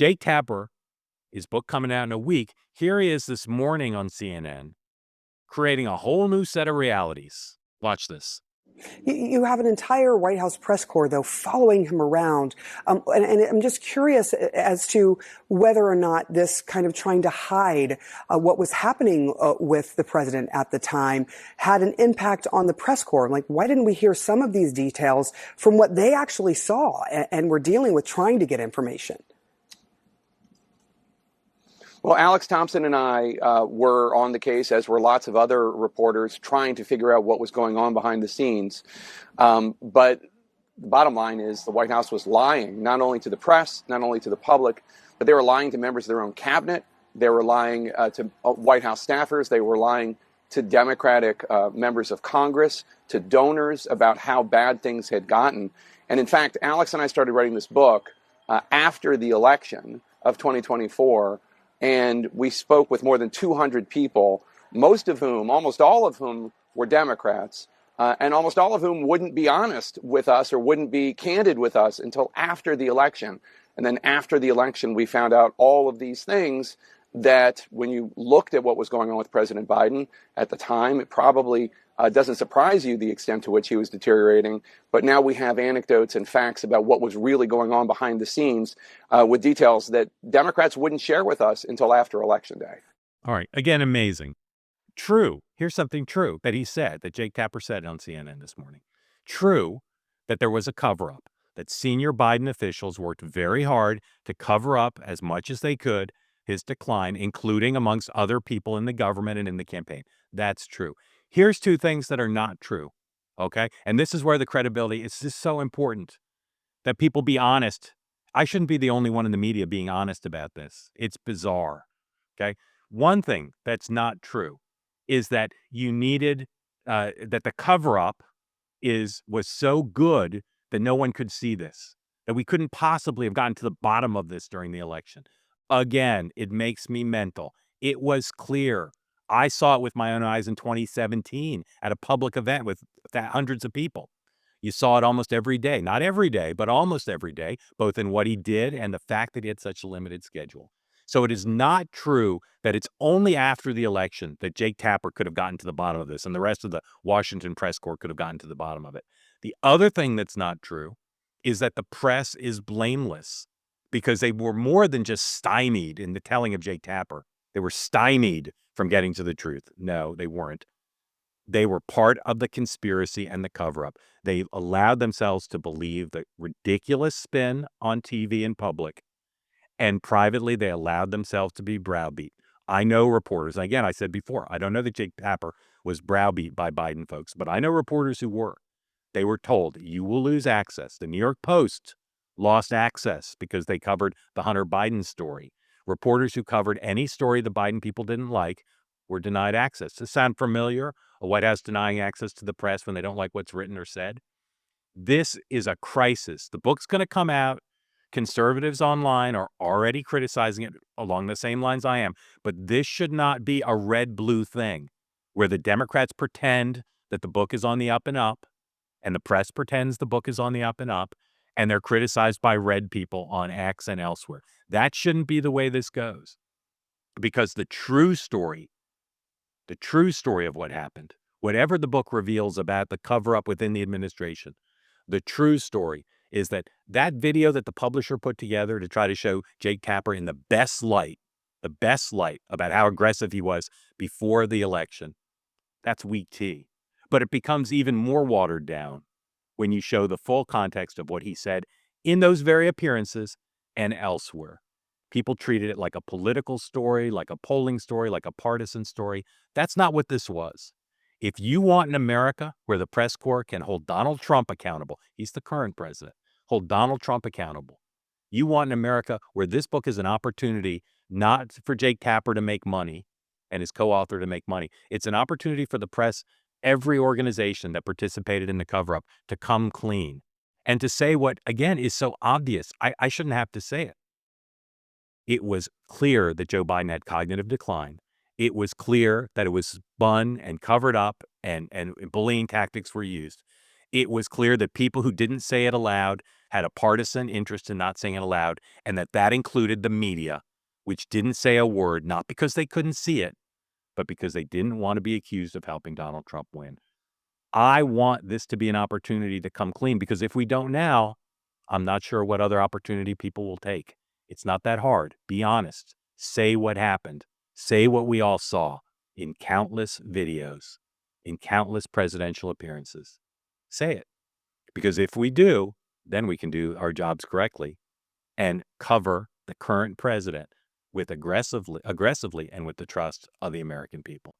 Jake Tapper, his book coming out in a week, here he is this morning on CNN, creating a whole new set of realities. Watch this. You have an entire White House press corps, though, following him around. And I'm just curious as to whether or not this kind of trying to hide what was happening with the president at the time had an impact on the press corps. Like, why didn't we hear some of these details from what they actually saw and were dealing with trying to get information? Well, Alex Thompson and I were on the case, as were lots of other reporters, trying to figure out what was going on behind the scenes. But the bottom line is the White House was lying, not only to the press, not only to the public, but they were lying to members of their own cabinet. They were lying to White House staffers. They were lying to Democratic members of Congress, to donors about how bad things had gotten. And in fact, Alex and I started writing this book after the election of 2024. And we spoke with more than 200 people, almost all of whom were Democrats, and almost all of whom wouldn't be honest with us or wouldn't be candid with us until after the election. And then after the election, we found out all of these things that when you looked at what was going on with President Biden at the time, it probably doesn't surprise you the extent to which he was deteriorating. But now we have anecdotes and facts about what was really going on behind the scenes with details that Democrats wouldn't share with us until after Election Day. All right. Again, amazing. True. Here's something true that he said, that Jake Tapper said on CNN this morning. True that there was a cover-up, that senior Biden officials worked very hard to cover up as much as they could his decline, including amongst other people in the government and in the campaign. That's true. Here's two things that are not true, okay? And this is where the credibility is just so important, that people be honest. I shouldn't be the only one in the media being honest about this. It's bizarre, okay? One thing that's not true is that you needed, that the cover-up was so good that no one could see this, that we couldn't possibly have gotten to the bottom of this during the election. Again, it makes me mental. It was clear. I saw it with my own eyes in 2017 at a public event with hundreds of people. You saw it almost every day, not every day, but almost every day, both in what he did and the fact that he had such a limited schedule. So it is not true that it's only after the election that Jake Tapper could have gotten to the bottom of this and the rest of the Washington press corps could have gotten to the bottom of it. The other thing that's not true is that the press is blameless, because they were more than just stymied in the telling of Jake Tapper. They were stymied from getting to the truth. No, they weren't. They were part of the conspiracy and the cover-up. They allowed themselves to believe the ridiculous spin on TV in public, and privately they allowed themselves to be browbeat. I know reporters, again, I said before, I don't know that Jake Tapper was browbeat by Biden folks, but I know reporters who were. They were told, you will lose access. The New York Post lost access because they covered the Hunter Biden story. Reporters who covered any story the Biden people didn't like were denied access. Does this sound familiar? A White House denying access to the press when they don't like what's written or said? This is a crisis. The book's going to come out. Conservatives online are already criticizing it along the same lines I am. But this should not be a red-blue thing where the Democrats pretend that the book is on the up and up, and the press pretends the book is on the up and up, and they're criticized by red people on X and elsewhere. That shouldn't be the way this goes, because the true story of what happened, whatever the book reveals about the cover-up within the administration, the true story is that video that the publisher put together to try to show Jake Tapper in the best light about how aggressive he was before the election, that's weak tea. But it becomes even more watered down when you show the full context of what he said in those very appearances and elsewhere. People treated it like a political story, like a polling story, like a partisan story. That's not what this was. If you want an America where the press corps can hold Donald Trump accountable, he's the current president, hold Donald Trump accountable. You want an America where this book is an opportunity not for Jake Tapper to make money and his co-author to make money. It's an opportunity for the press, every organization that participated in the cover-up, to come clean and to say what, again, is so obvious. I shouldn't have to say it. It was clear that Joe Biden had cognitive decline. It was clear that it was spun and covered up and bullying tactics were used. It was clear that people who didn't say it aloud had a partisan interest in not saying it aloud, and that included the media, which didn't say a word, not because they couldn't see it, but because they didn't want to be accused of helping Donald Trump win. I want this to be an opportunity to come clean, because if we don't now, I'm not sure what other opportunity people will take. It's not that hard. Be honest. Say what happened. Say what we all saw in countless videos, in countless presidential appearances. Say it. Because if we do, then we can do our jobs correctly and cover the current president with aggressively and with the trust of the American people.